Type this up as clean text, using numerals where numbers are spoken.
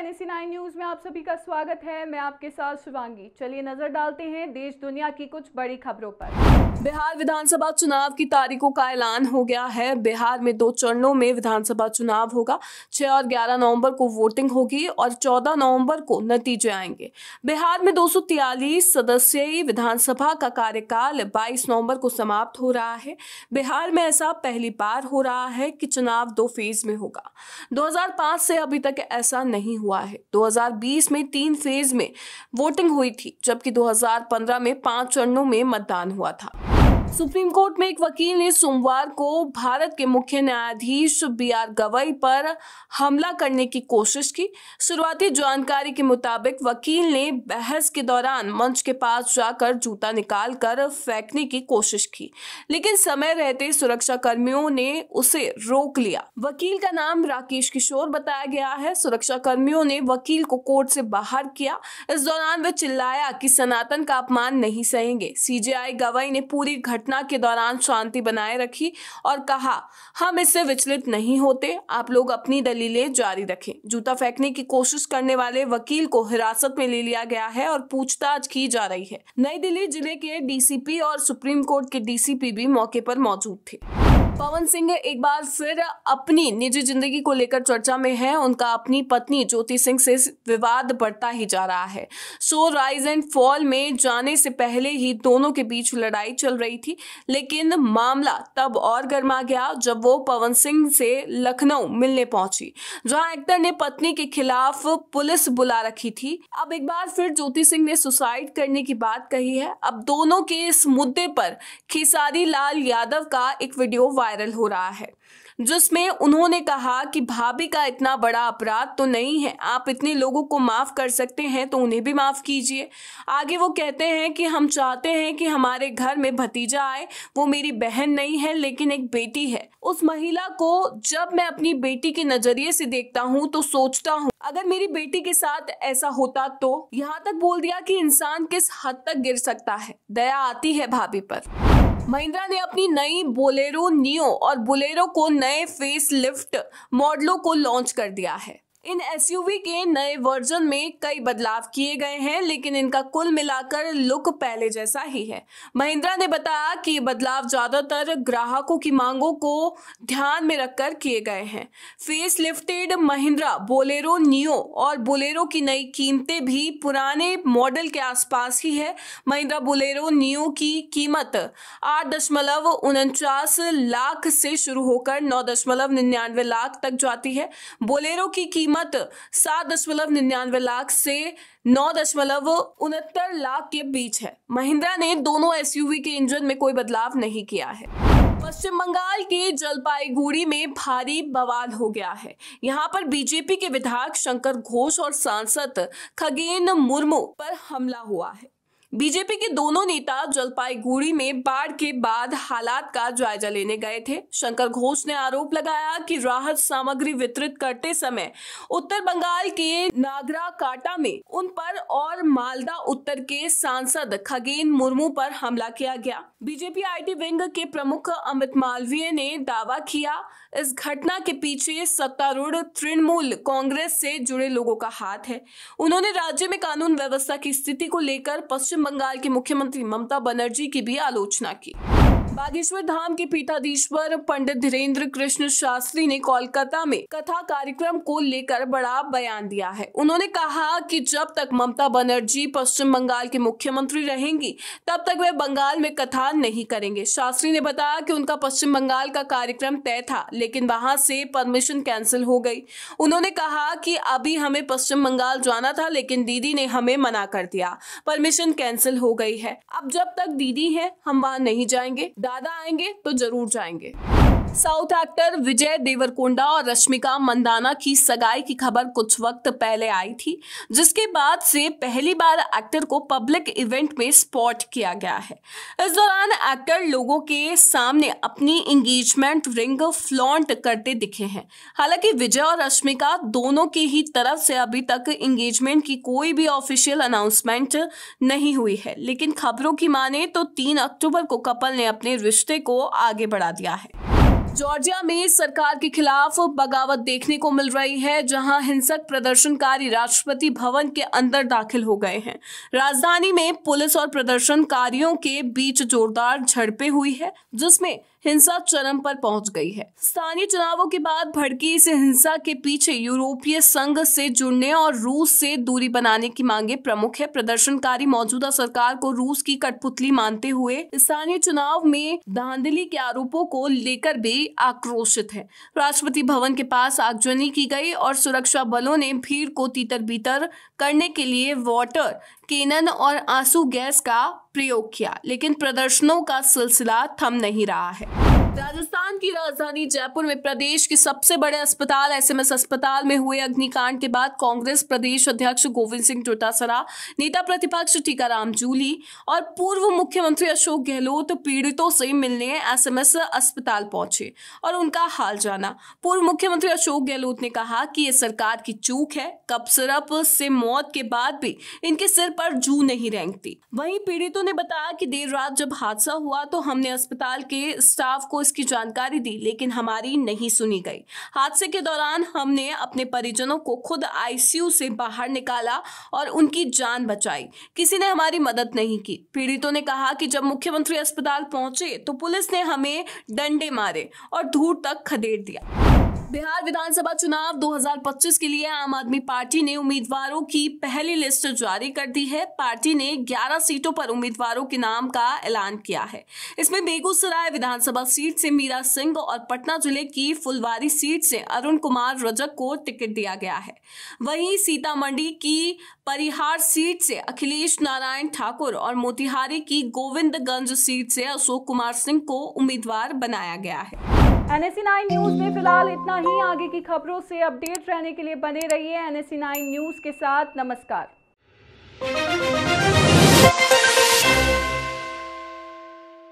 NEC9 news में आप सभी का स्वागत है। मैं आपके साथ शिवांगी। चलिए नजर डालते हैं देश दुनिया की कुछ बड़ी खबरों पर। बिहार विधानसभा चुनाव की तारीखों का ऐलान हो गया है। बिहार में 2 चरणों में विधानसभा चुनाव होगा। 6 और 11 नवंबर को वोटिंग होगी और 14 नवंबर को नतीजे आएंगे। बिहार में 243 सदस्यीय विधानसभा का कार्यकाल 22 नवंबर को समाप्त हो रहा है। बिहार में ऐसा पहली बार हो रहा है कि चुनाव 2 फेज में होगा। 2005 से अभी तक ऐसा नहीं हुआ है। 2020 में 3 फेज में वोटिंग हुई थी, जबकि 2015 में 5 चरणों में मतदान हुआ था। सुप्रीम कोर्ट में एक वकील ने सोमवार को भारत के मुख्य न्यायाधीश BR गवई पर हमला करने की कोशिश की। शुरुआती जानकारी के मुताबिक वकील ने बहस के दौरान मंच के पास जाकर जूता निकालकर फेंकने की कोशिश की, लेकिन समय रहते सुरक्षा कर्मियों ने उसे रोक लिया। वकील का नाम राकेश किशोर बताया गया है। सुरक्षा कर्मियों ने वकील को कोर्ट से बाहर किया। इस दौरान वे चिल्लाया कि सनातन का अपमान नहीं सहेंगे। CJI गवई ने पूरी घटना के दौरान शांति बनाए रखी और कहा, हम इससे विचलित नहीं होते, आप लोग अपनी दलीलें जारी रखें। जूता फेंकने की कोशिश करने वाले वकील को हिरासत में ले लिया गया है और पूछताछ की जा रही है। नई दिल्ली जिले के DCP और सुप्रीम कोर्ट के DCP भी मौके पर मौजूद थे। पवन सिंह एक बार फिर अपनी निजी जिंदगी को लेकर चर्चा में है। उनका अपनी पत्नी ज्योति सिंह से विवाद बढ़ता ही जा रहा है। शो राइज एंड फॉल में जाने से पहले ही दोनों के बीच लड़ाई चल रही थी, लेकिन मामला तब और गर्मा गया जब वो पवन सिंह से लखनऊ मिलने पहुंची, जहां एक्टर ने पत्नी के खिलाफ पुलिस बुला रखी थी। अब एक बार फिर ज्योति सिंह ने सुसाइड करने की बात कही है। अब दोनों के इस मुद्दे पर खेसारी लाल यादव का एक वीडियो वायरल हो रहा है, जिसमें उन्होंने कहा कि भाभी का इतना बड़ा अपराध तो नहीं है, आप इतने लोगों को माफ कर सकते हैं तो उन्हें भी माफ कीजिए। आगे वो कहते हैं कि हम चाहते हैं कि हमारे घर में भतीजा आए, वो मेरी बहन नहीं है लेकिन एक बेटी है। उस महिला को जब मैं अपनी बेटी के नजरिए से देखता हूँ तो सोचता हूँ अगर मेरी बेटी के साथ ऐसा होता तो। यहाँ तक बोल दिया कि इंसान किस हद तक गिर सकता है। दया आती है भाभी पर। महिंद्रा ने अपनी नई बोलेरो नियो और बोलेरो को नए फेस लिफ्ट मॉडलों को लॉन्च कर दिया है। इन SUV के नए वर्जन में कई बदलाव किए गए हैं, लेकिन इनका कुल मिलाकर लुक पहले जैसा ही है। महिंद्रा ने बताया कि ये बदलाव ज्यादातर ग्राहकों की मांगों को ध्यान में रखकर किए गए हैं। Face lifted Mahindra Bolero neo और बोलेरो की नई कीमतें भी पुराने मॉडल के आसपास ही है। महिंद्रा बोलेरो नियो की कीमत 8.49 लाख से शुरू होकर 9.99 लाख तक जाती है। बोलेरो की कीमत 7.99 लाख से 9.69 लाख के बीच है। महिंद्रा ने दोनों SUV के इंजन में कोई बदलाव नहीं किया है। पश्चिम बंगाल के जलपाईगुड़ी में भारी बवाल हो गया है। यहां पर BJP के विधायक शंकर घोष और सांसद खगेन मुर्मू पर हमला हुआ है। BJP के दोनों नेता जलपाईगुड़ी में बाढ़ के बाद हालात का जायजा लेने गए थे। शंकर घोष ने आरोप लगाया कि राहत सामग्री वितरित करते समय उत्तर बंगाल के नागराकाटा में उन पर और मालदा उत्तर के सांसद खगेन मुर्मू पर हमला किया गया। BJP IT विंग के प्रमुख अमित मालवीय ने दावा किया इस घटना के पीछे सत्तारूढ़ तृणमूल कांग्रेस से जुड़े लोगों का हाथ है। उन्होंने राज्य में कानून व्यवस्था की स्थिति को लेकर पश्चिम बंगाल की मुख्यमंत्री ममता बनर्जी की भी आलोचना की। बागेश्वर धाम के पीठाधीश्वर पंडित धीरेन्द्र कृष्ण शास्त्री ने कोलकाता में कथा कार्यक्रम को लेकर बड़ा बयान दिया है। उन्होंने कहा कि जब तक ममता बनर्जी पश्चिम बंगाल के मुख्यमंत्री रहेंगी तब तक वे बंगाल में कथा नहीं करेंगे। शास्त्री ने बताया कि उनका पश्चिम बंगाल का कार्यक्रम तय था, लेकिन वहां से परमिशन कैंसिल हो गई। उन्होंने कहा कि अभी हमें पश्चिम बंगाल जाना था, लेकिन दीदी ने हमें मना कर दिया, परमिशन कैंसिल हो गई है। अब जब तक दीदी है हम वहां नहीं जाएंगे, दादा आएंगे तो जरूर जाएंगे। साउथ एक्टर विजय देवरकोंडा और रश्मिका मंदाना की सगाई की खबर कुछ वक्त पहले आई थी, जिसके बाद से पहली बार एक्टर को पब्लिक इवेंट में स्पॉट किया गया है। इस दौरान एक्टर लोगों के सामने अपनी एंगेजमेंट रिंग फ्लॉन्ट करते दिखे हैं। हालांकि विजय और रश्मिका दोनों की ही तरफ से अभी तक एंगेजमेंट की कोई भी ऑफिशियल अनाउंसमेंट नहीं हुई है, लेकिन खबरों की माने तो 3 अक्टूबर को कपल ने अपने रिश्ते को आगे बढ़ा दिया है। जॉर्जिया में सरकार के खिलाफ बगावत देखने को मिल रही है, जहां हिंसक प्रदर्शनकारी राष्ट्रपति भवन के अंदर दाखिल हो गए हैं। राजधानी में पुलिस और प्रदर्शनकारियों के बीच जोरदार झड़पें हुई है, जिसमें हिंसा चरम पर पहुंच गई है। स्थानीय चुनावों के बाद भड़की इस हिंसा के पीछे यूरोपीय संघ से जुड़ने और रूस से दूरी बनाने की मांगे प्रमुख है। प्रदर्शनकारी मौजूदा सरकार को रूस की कठपुतली मानते हुए स्थानीय चुनाव में धांधली के आरोपों को लेकर भी आक्रोशित है। राष्ट्रपति भवन के पास आगजनी की गई और सुरक्षा बलों ने भीड़ को तीतर बीतर करने के लिए वाटर कैनन और आंसू गैस का प्रयोग किया, लेकिन प्रदर्शनों का सिलसिला थम नहीं रहा है। राजस्थान की राजधानी जयपुर में प्रदेश के सबसे बड़े अस्पताल एसएमएस अस्पताल में हुए अग्निकांड के बाद कांग्रेस प्रदेश अध्यक्ष गोविंद सिंह डोटासरा, नेता प्रतिपक्ष टीकाराम जूली और पूर्व मुख्यमंत्री अशोक गहलोत पीड़ितों से मिलने एसएमएस अस्पताल पहुंचे और उनका हाल जाना। पूर्व मुख्यमंत्री अशोक गहलोत ने कहा कि ये सरकार की चूक है, कफ सिरप से मौत के बाद भी इनके सिर पर जू नहीं रेंगती। वहीं पीड़ितों ने बताया कि देर रात जब हादसा हुआ तो हमने अस्पताल के स्टाफ को इसकी जानकारी दी, लेकिन हमारी नहीं सुनी गई। हादसे के दौरान हमने अपने परिजनों को खुद आईसीयू से बाहर निकाला और उनकी जान बचाई, किसी ने हमारी मदद नहीं की। पीड़ितों ने कहा कि जब मुख्यमंत्री अस्पताल पहुंचे तो पुलिस ने हमें डंडे मारे और धूल तक खदेड़ दिया। बिहार विधानसभा चुनाव 2025 के लिए आम आदमी पार्टी ने उम्मीदवारों की पहली लिस्ट जारी कर दी है। पार्टी ने 11 सीटों पर उम्मीदवारों के नाम का ऐलान किया है। इसमें बेगूसराय विधानसभा सीट से मीरा सिंह और पटना जिले की फुलवारी सीट से अरुण कुमार रजक को टिकट दिया गया है। वहीं सीतामढ़ी की परिहार सीट से अखिलेश नारायण ठाकुर और मोतिहारी की गोविंदगंज सीट से अशोक कुमार सिंह को उम्मीदवार बनाया गया है। NSE9 न्यूज में फिलहाल इतना ही। आगे की खबरों से अपडेट रहने के लिए बने रहिए NSE9 न्यूज के साथ। नमस्कार।